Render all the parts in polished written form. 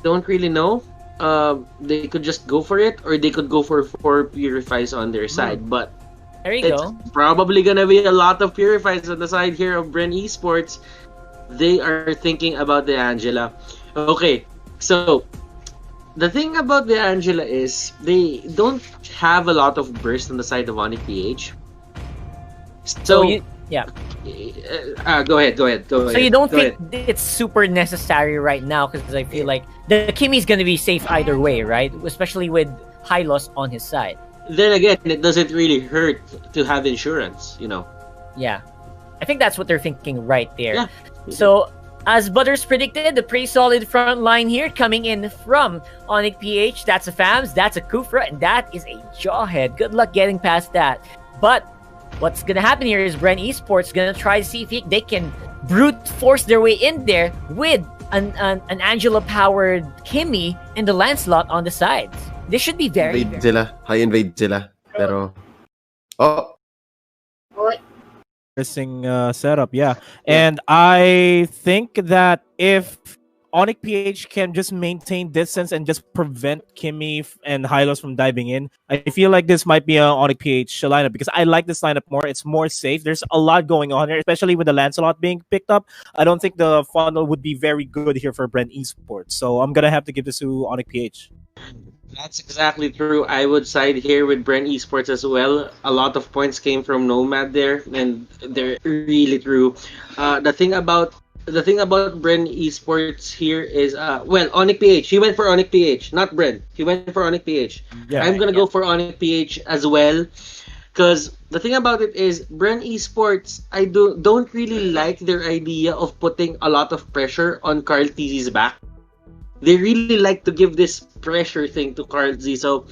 don't really know. They could just go for it, or they could go for 4 purifies on their side. But There you it's go. probably gonna be a lot of purifies on the side here of BREN Esports. They are thinking about the Angela. Okay, so the thing about the Angela is they don't have a lot of burst on the side of ONIC PH. So So, yeah. go So you ahead, don't go think ahead. it's super necessary right now because I feel like the Kimmy's gonna be safe either way, right? Especially with high loss on his side. Then again, it doesn't really hurt to have insurance, Yeah, I think that's what they're thinking right there. Yeah. So, as Butters predicted, the pretty solid front line here coming in from ONIC PH. That's a FAMS, that's a Kufra, and that is a Jawhead. Good luck getting past that. But what's gonna happen here is BREN Esports gonna try to see if they can brute force their way in there with an Angela-powered Kimmy and the Lancelot on the sides. This should be very, Invade very sila. High invade sila. Pero, oh, Interesting setup, yeah. And I think that if ONIC PH can just maintain distance and just prevent Kimmy and Hylos from diving in, I feel like this might be an ONIC PH lineup because I like this lineup more. It's more safe. There's a lot going on here, especially with the Lancelot being picked up. I don't think the funnel would be very good here for BREN Esports. So I'm going to have to give this to ONIC PH. That's exactly true. I would side here with BREN Esports as well. A lot of points came from Nomad there, and they're really true. The thing about BREN Esports here is well, ONIC PH. He went for ONIC PH, not BREN. He went for ONIC PH. Yeah. I'm gonna go for ONIC PH as well. Because the thing about it is, BREN Esports, I don't really like their idea of putting a lot of pressure on Carl TZ's back. They really like to give this pressure thing to Carl Z. So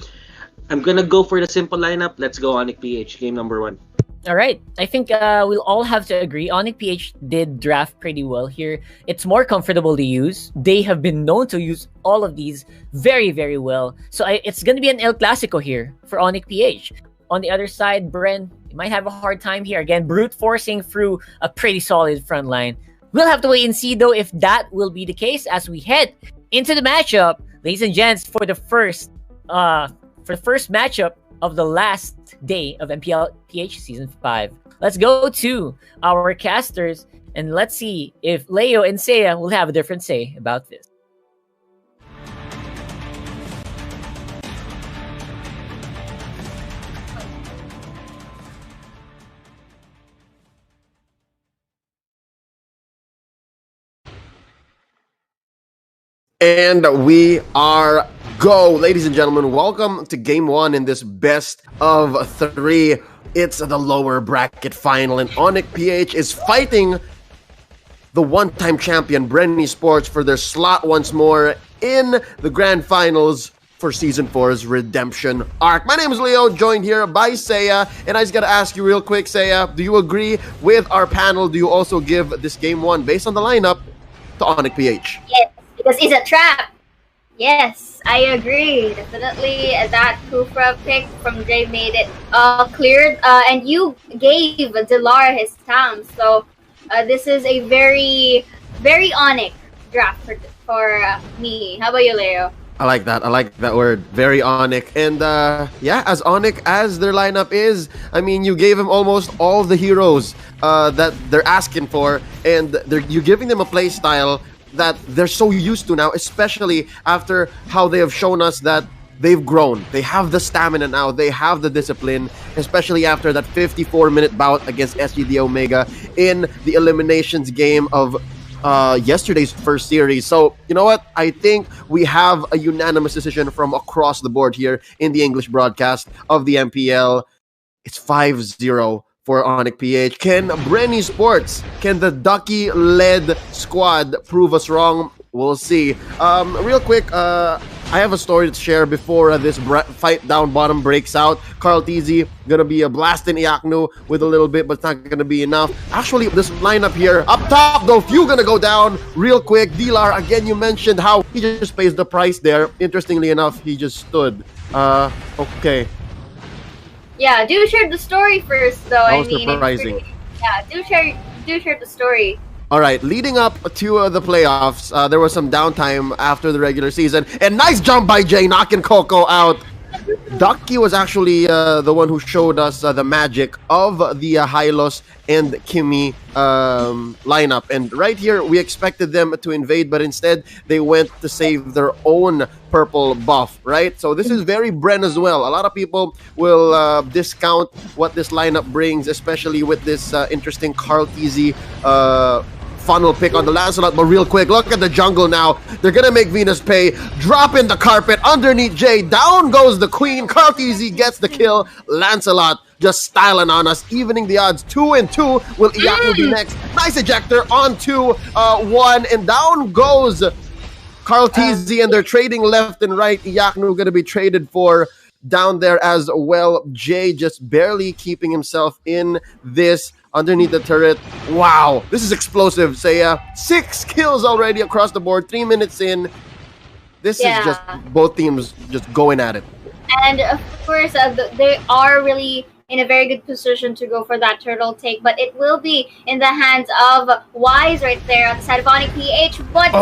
I'm gonna go for the simple lineup. Let's go ONIC PH, game number 1. All right. I think we'll all have to agree. ONIC PH did draft pretty well here. It's more comfortable to use. They have been known to use all of these very, very well. So it's going to be an El Clasico here for ONIC PH. On the other side, BREN might have a hard time here. Again, brute forcing through a pretty solid front line. We'll have to wait and see, though, if that will be the case as we head into the matchup. Ladies and gents, for the first matchup of the last day of MPL PH Season 5. Let's go to our casters and let's see if Leo and Seiya will have a different say about this. and we are go. Ladies and gentlemen, welcome to game 1 in this best of 3. It's the lower bracket final, and ONIC PH is fighting the one-time champion BREN Esports for their slot once more in the grand finals for Season 4's Redemption arc. My name is Leo, joined here by Seiya, and I just gotta ask you real quick, Seiya, do you agree with our panel? Do you also give this game 1, based on the lineup, to ONIC PH? Yes, because it's a trap. Yes, I agree. Definitely that Kufra pick from Jay made it cleared. And you gave Delar his time. So this is a very, very ONIC draft for me. How about you, Leo? I like that. I like that word. Very ONIC. And yeah, as ONIC as their lineup is, I mean, you gave them almost all the heroes that they're asking for. And you're giving them a play style that they're so used to now, especially after how they have shown us that they've grown. They have the stamina now. They have the discipline, especially after that 54-minute bout against SGD Omega in the eliminations game of yesterday's first series. So, you know what? I think we have a unanimous decision from across the board here in the English broadcast of the MPL. It's 5-0 for ONIC PH. Can BREN Esports, can the Ducky-led squad prove us wrong? We'll see. Real quick, I have a story to share before this fight down bottom breaks out. Carl TZ gonna be a blasting Iaknu with a little bit, but it's not gonna be enough. Actually, this lineup here, up top though, few gonna go down real quick. Dilar, again, you mentioned how he just pays the price there. Interestingly enough, he just stood. Okay. Yeah, do share the story first, though. That was surprising. Yeah, do share the story. All right, leading up to the playoffs, there was some downtime after the regular season, and nice jump by Jay, knocking Coco out. Ducky was actually the one who showed us the magic of the Hylos and Kimmy lineup. And right here, we expected them to invade, but instead, they went to save their own purple buff, right? So this is very BREN as well. A lot of people will discount what this lineup brings, especially with this interesting Carl TZ funnel pick on the Lancelot. But real quick, look at the jungle now. They're gonna make Venus pay. Drop in the carpet underneath Jay. Down goes the queen. Carl TZ gets the kill. Lancelot just styling on us, evening the odds. 2-2. Will Iaku be next? Nice ejector onto 1, and down goes Carl TZ, and they're trading left and right. Iaknu gonna be traded for down there as well. Jay just barely keeping himself in this underneath the turret. Wow, this is explosive, Seiya. 6 kills already across the board, 3 minutes in. This is just both teams just going at it. And of course, they are really in a very good position to go for that turtle take, but it will be in the hands of Wise right there on the side of ONIC PH. But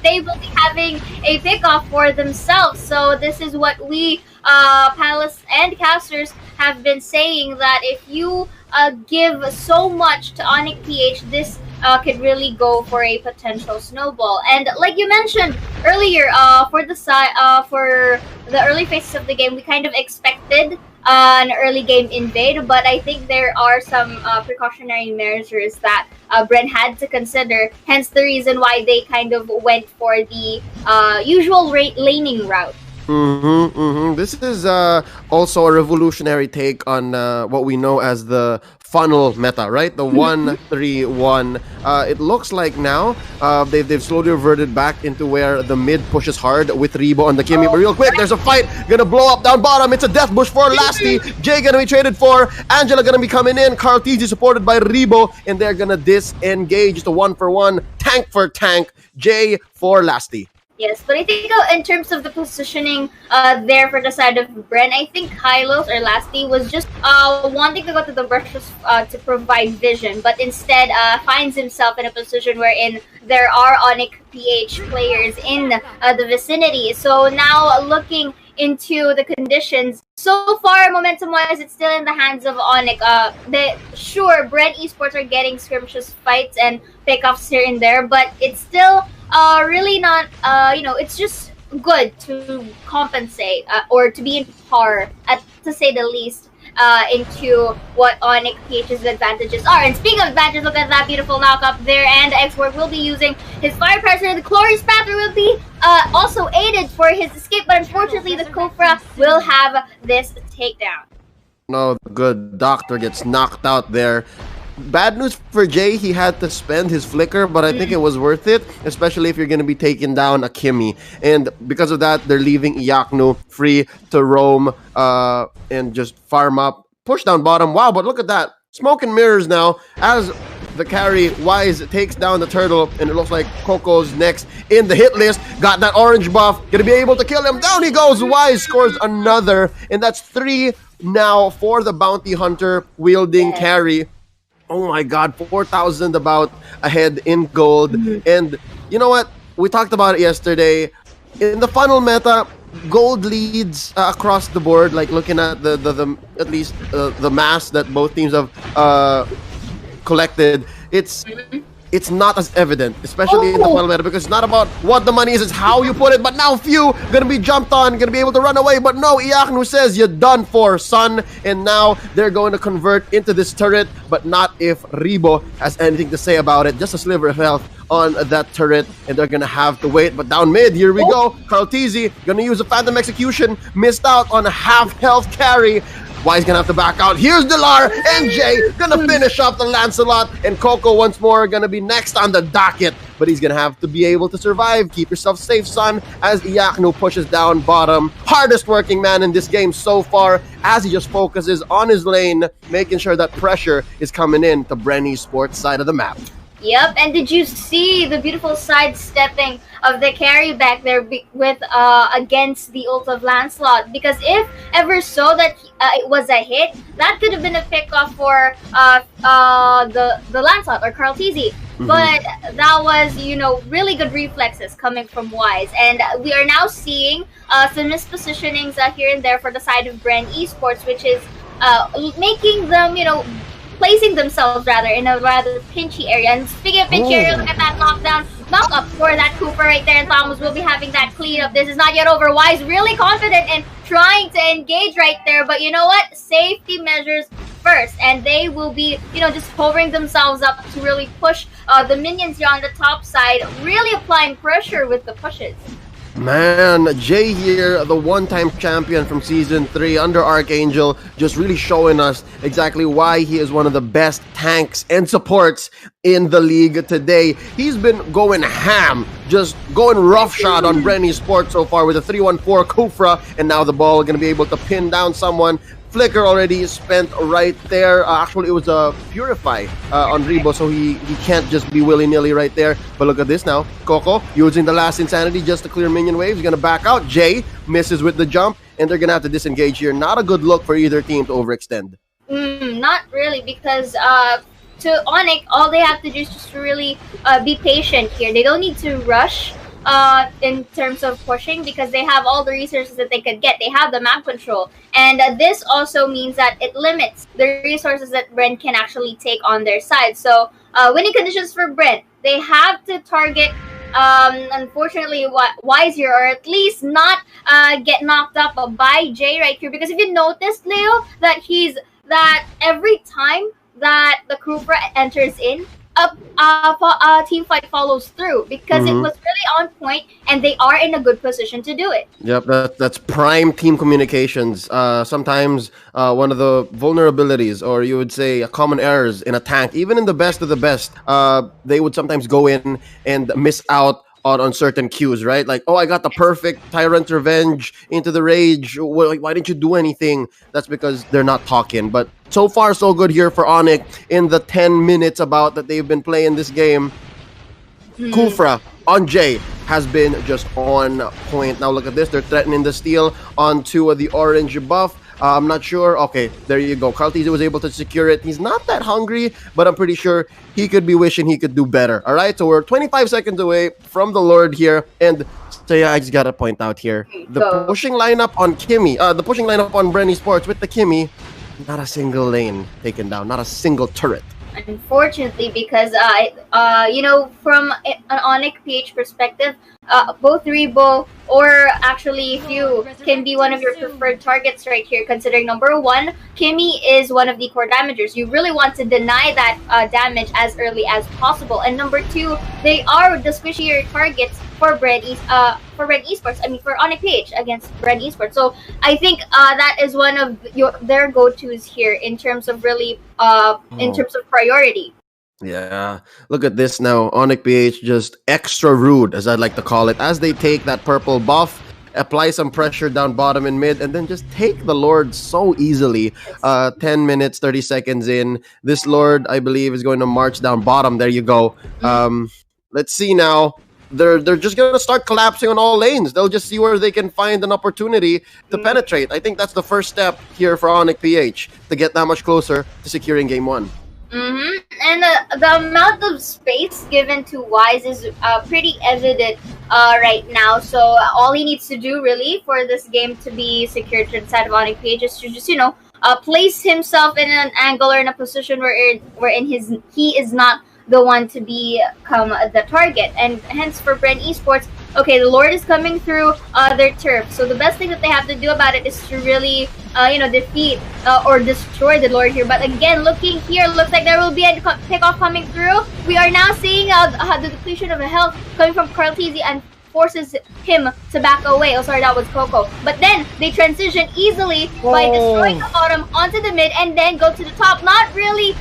they will be having a pickoff for themselves. So this is what we panelists and casters have been saying, that if you give so much to ONIC PH, this could really go for a potential snowball. And like you mentioned earlier, for the early phases of the game, we kind of expected an early game invade, but I think there are some precautionary measures that BREN had to consider, hence the reason why they kind of went for the usual laning route. This is also a revolutionary take on what we know as the funnel meta, right? The 1-3-1. It looks like now they've slowly reverted back into where the mid pushes hard with Rebo on the Kimmy. But real quick, there's a fight gonna blow up down bottom. It's a death bush for Lasty. Jay gonna be traded for. Angela gonna be coming in. Carl TZ supported by Rebo, and they're gonna disengage. Just a 1-for-1, tank for tank. Jay for Lasty. Yes, but I think in terms of the positioning there for the side of BREN, I think Hylos or Lasty was just wanting to go to the brushes to provide vision, but instead finds himself in a position wherein there are ONIC PH players in the vicinity. So now looking into the conditions, so far momentum-wise, it's still in the hands of ONIC. Sure, BREN Esports are getting skirmishes fights and pickoffs here and there, but it's still really not, it's just good to compensate or to be in par, to say the least, into what ONIC PH's advantages are. And speaking of advantages, look at that beautiful knock-up there, and Export will be using his fire pressure. The Glorious Panther will be also aided for his escape, but unfortunately the Kofra will have this takedown. No, the good doctor gets knocked out there. Bad news for Jay, he had to spend his flicker, but I think it was worth it, especially if you're going to be taking down a Kimmy. And because of that, they're leaving Iaknu free to roam and just farm up, push down bottom. Wow, but look at that. Smoke and mirrors now as the carry Wise takes down the turtle, and it looks like Coco's next in the hit list. Got that orange buff, gonna be able to kill him. Down he goes. Wise scores another, and that's 3 now for the bounty hunter wielding carry. Oh my god, 4,000 about ahead in gold. And you know what? We talked about it yesterday. In the funnel meta, gold leads across the board. Like looking at the at least the mass that both teams have collected, it's not as evident, especially in the funnel meta, because it's not about what the money is, it's how you put it. But now few gonna be jumped on, gonna be able to run away, but no, Iaknu says you're done for, son. And now they're going to convert into this turret, but not if Rebo has anything to say about it. Just a sliver of health on that turret, and they're gonna have to wait. But down mid, here we go. Carl TZ gonna use a Phantom Execution, missed out on a half health carry. Wise gonna have to back out. Here's Delar and Jay gonna finish off the Lancelot, and Coco once more gonna be next on the docket, but he's gonna have to be able to survive. Keep yourself safe, son, as Iaknu pushes down bottom. Hardest working man in this game so far, as he just focuses on his lane, making sure that pressure is coming in to BREN Esports side of the map. Yep, and did you see the beautiful sidestepping of the carry back there with against the ult of Lancelot? Because if ever so that it was a hit, that could have been a pick off for the Lancelot or Carl TZ. But that was, really good reflexes coming from Wise. And we are now seeing some mispositionings here and there for the side of BREN Esports, which is making them, placing themselves rather in a rather pinchy area. And speaking of pinchy area, look at that knockdown. Knock up for that Cooper right there, and Thomas will be having that cleanup. This is not yet over. Wise really confident in trying to engage right there, but you know what? Safety measures first, and they will be, just hovering themselves up to really push the minions here on the top side, really applying pressure with the pushes. Man, Jay here, the one-time champion from Season 3 under Archangel, just really showing us exactly why he is one of the best tanks and supports in the league today. He's been going ham, just going roughshod on BREN Esports so far with a 3-1-4 Kufra, and now the ball going to be able to pin down someone. Flicker already spent right there. Actually, it was a Purify on Rebo, so he can't just be willy-nilly right there. But look at this now. Coco using the last Insanity just to clear minion waves. He's going to back out. Jay misses with the jump, and they're going to have to disengage here. Not a good look for either team to overextend. Not really, because to ONIC, all they have to do is just really be patient here. They don't need to rush in terms of pushing, because they have all the resources that they could get. They have the map control, and this also means that it limits the resources that BREN can actually take on their side. So winning conditions for BREN, they have to target unfortunately Wise here, or at least not get knocked up by Jay right here, because if you noticed, Leo, that every time that the Kufra enters in, a team fight follows through, because it was really on point, and they are in a good position to do it. Yep, that's prime team communications. Sometimes one of the vulnerabilities, or you would say common errors in a tank, even in the best of the best, they would sometimes go in and miss out on certain cues, right? Like, oh, I got the perfect Tyrant Revenge into the Rage. Why didn't you do anything? That's because they're not talking. But so far, so good here for ONIC in the 10 minutes about that they've been playing this game. Kufra on Jay has been just on point. Now look at this. They're threatening the steal onto the orange buff. I'm not sure. Okay, there you go. Carlteasy was able to secure it. He's not that hungry, but I'm pretty sure he could be wishing he could do better. All right, so we're 25 seconds away from the Lord here. And so yeah, I just got to point out here, the pushing lineup on Kimmy, the pushing lineup on BREN Esports with the Kimmy, not a single lane taken down, not a single turret. Unfortunately, because from an ONIC PH perspective, both Rebo or actually Few can be one of your preferred targets right here, considering number one, Kimmy is one of the core damagers. You really want to deny that damage as early as possible. And number two, they are the squishier targets for BREN Esports. I mean, for ONIC PH against BREN Esports. So I think that is one of their go-tos here in terms of really in terms of priority. Yeah, look at this now. ONIC PH just extra rude, as I'd like to call it, as they take that purple buff, apply some pressure down bottom and mid, and then just take the Lord so easily. 10 minutes, 30 seconds in. This Lord, I believe, is going to march down bottom. There you go. Let's see now. They're just going to start collapsing on all lanes. They'll just see where they can find an opportunity to penetrate. I think that's the first step here for ONIC PH to get that much closer to securing game one. And the amount of space given to Wise is pretty evident right now. So all he needs to do really for this game to be secured to the side of ONIC PH is to just, place himself in an angle or in a position wherein he is not the one to become the target. And hence for BREN Esports, okay, the Lord is coming through their turf. So the best thing that they have to do about it is to really, defeat or destroy the Lord here. But again, looking here, looks like there will be a pickoff coming through. We are now seeing the depletion of health coming from Carlteasy and forces him to back away. Oh, sorry, that was Coco. But then they transition easily by destroying the bottom onto the mid and then go to the top. Not really,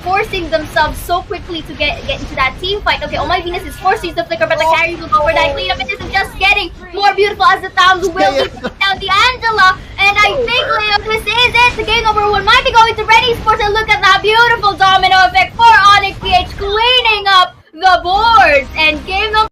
forcing themselves so quickly to get into that team fight. Okay, Oh My Venus is forcing the flicker, but the carry will go for that cleanup. It isn't just getting more beautiful as the Towns will be down the Angela. And I think, Leo, this is it. The game number one might be going to BREN Esports, and look at that beautiful domino effect for ONIC PH cleaning up the boards. And